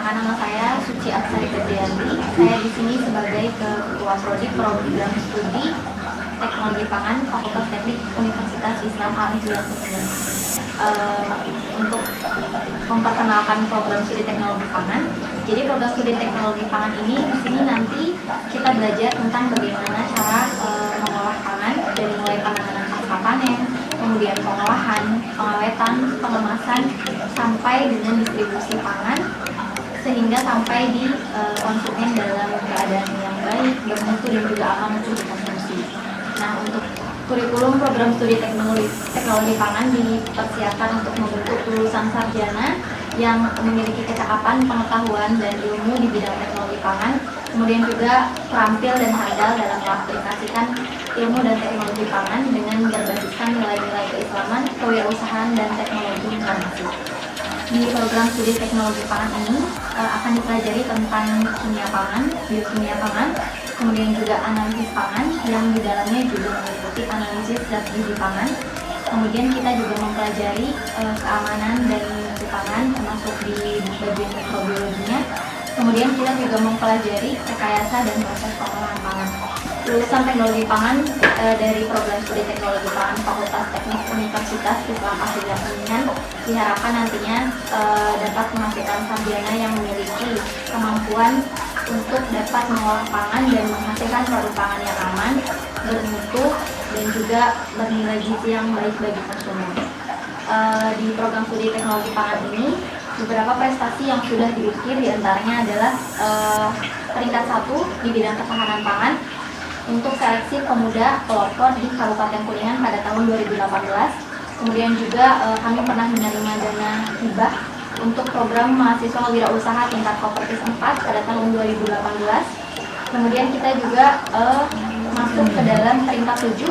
Perkenalkan, nama saya Suci Aksari Febrianti. Saya di sini sebagai Ketua Prodi Program Studi Teknologi Pangan Fakultas Teknik Universitas Islam Al-Azhar. Untuk memperkenalkan program studi teknologi pangan. Jadi program studi teknologi pangan ini di sini nanti kita belajar tentang bagaimana cara mengolah pangan dari mulai penanganan pasca panen, kemudian pengolahan, pengawetan, pengemasan sampai dengan distribusi pangan sehingga sampai di konsumen dalam keadaan yang baik, bermutu dan juga aman untuk dikonsumsi. Nah, untuk kurikulum program studi teknologi pangan dipersiapkan untuk membentuk lulusan sarjana yang memiliki kecakapan, pengetahuan, dan ilmu di bidang teknologi pangan, kemudian juga terampil dan handal dalam mengaplikasikan ilmu dan teknologi pangan dengan berbasiskan nilai-nilai keislaman, kewirausahaan, dan teknologi informasi. Di program studi teknologi pangan ini akan dipelajari tentang kimia pangan, biokimia pangan, kemudian juga analisis pangan yang di dalamnya juga meliputi analisis zat gizi pangan. Kemudian kita juga mempelajari keamanan dan nutrisi pangan termasuk di bagian mikrobiologinya. Kemudian kita juga mempelajari rekayasa dan proses pengolahan pangan. Lulusan teknologi pangan dari program studi teknologi pangan Fakultas Teknik Universitas Islam Al-Azhar Kuningan diharapkan nantinya dapat menghasilkan sarjana yang memiliki kemampuan untuk dapat mengolah pangan dan menghasilkan produk pangan yang aman, bermutu, dan juga bernilai gizi yang baik bagi konsumen. Di program studi teknologi pangan ini, beberapa prestasi yang sudah diukir diantaranya adalah peringkat 1 di bidang ketahanan pangan untuk seleksi pemuda pelopor di Kabupaten Kuningan pada tahun 2018. Kemudian juga kami pernah menerima dana hibah untuk program mahasiswa wirausaha tingkat Kopertis 4 pada tahun 2018. Kemudian kita juga masuk ke dalam peringkat 7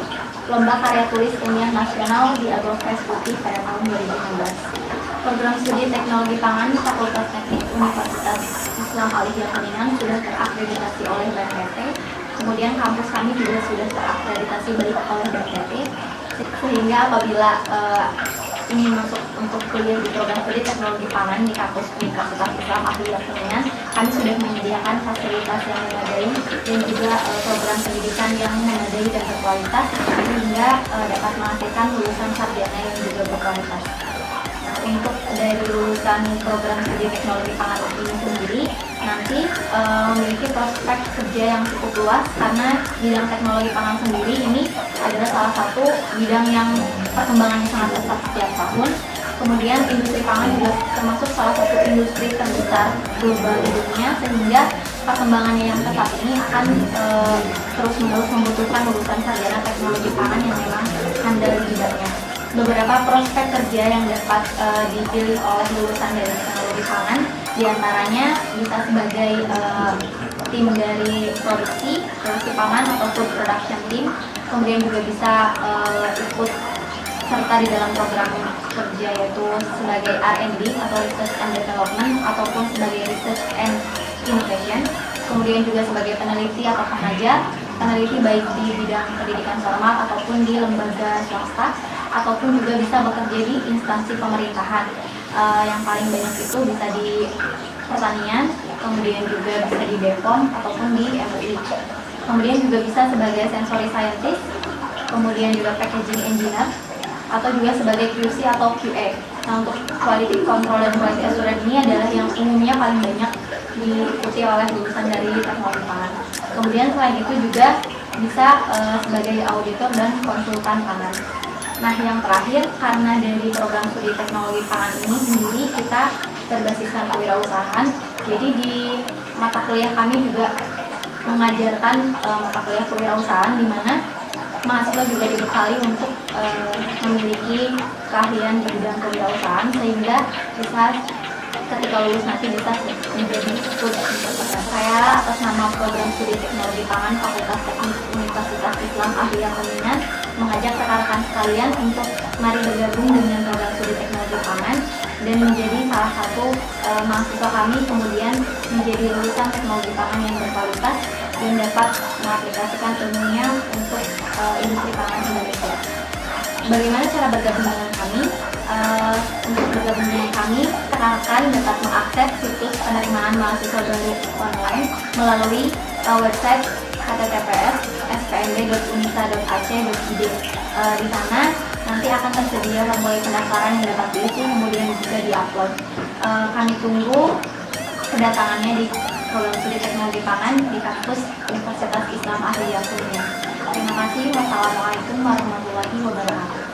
Lomba Karya Tulis Ilmiah Nasional di Agrofest Putih pada tahun 2016. Program studi teknologi pangan Fakultas Teknik Universitas Islam Al-Azhar Kuningan sudah terakreditasi oleh BNPT. Kemudian kampus kami juga sudah terakreditasi baik oleh BNPT, sehingga apabila ingin masuk untuk kuliah di program studi teknologi pangan di kampus Universitas Islam Al-Azhar Kuningan, kami sudah menyediakan fasilitas yang memadai dan juga program pendidikan yang memadai dan berkualitas sehingga dapat menghasilkan lulusan sarjana yang juga berkualitas. Untuk dari lulusan program studi teknologi pangan ini sendiri nanti memiliki prospek kerja yang cukup luas karena bidang teknologi pangan sendiri ini adalah salah satu bidang yang perkembangannya sangat pesat setiap tahun. Kemudian industri pangan juga termasuk salah satu industri terbesar global di dunia, sehingga perkembangannya yang pesat ini akan terus-menerus membutuhkan lulusan sarjana teknologi pangan yang memang handal di bidangnya. Beberapa prospek kerja yang dapat dipilih oleh lulusan dari teknologi pangan diantaranya bisa sebagai tim dari produksi pangan atau food production team, kemudian juga bisa ikut serta di dalam program kerja yaitu sebagai R&D atau Research and Development ataupun sebagai Research and Innovation, kemudian juga sebagai peneliti atau peneliti baik di bidang pendidikan formal ataupun di lembaga swasta, ataupun juga bisa bekerja di instansi pemerintahan. Yang paling banyak itu bisa di pertanian, kemudian juga bisa di BPOM ataupun di MUI. Kemudian juga bisa sebagai sensory scientist, kemudian juga packaging engineer, atau juga sebagai QC atau QA. Nah, untuk quality control dan quality assurance ini adalah yang umumnya paling banyak diikuti oleh lulusan dari teknologi pangan. Kemudian selain itu juga bisa sebagai auditor dan konsultan pangan. Nah, yang terakhir, karena dari program studi teknologi pangan ini sendiri kita berbasiskan kewirausahaan, jadi di mata kuliah kami juga mengajarkan mata kuliah kewirausahaan di mana mahasiswa juga dibekali untuk memiliki keahlian di bidang kewirausahaan sehingga bisa ketika lulus nanti bisa menjadi food entrepreneur. Saya atas nama program studi teknologi pangan Fakultas Teknik Universitas Islam Al-Azhar Kuningan mengajak rekan-rekan sekalian untuk mari bergabung dengan program studi teknologi pangan dan menjadi salah satu mahasiswa kami, kemudian menjadi lulusan teknologi pangan yang berkualitas dan dapat mengaplikasikan ilmunya untuk industri pangan Indonesia. Bagaimana cara bergabung dengan kami? Untuk bergabung dengan kami, rekan-rekan dapat mengakses situs penerimaan mahasiswa baru online melalui website https://spmb.unisa.ac.id. Di sana nanti akan tersedia formulir pendaftaran yang dapat diisi kemudian juga diupload. Kami tunggu kedatangannya di program studi teknologi pangan di kampus Universitas Islam Ahli Yasmin. Terima kasih. Wassalamualaikum warahmatullahi wabarakatuh.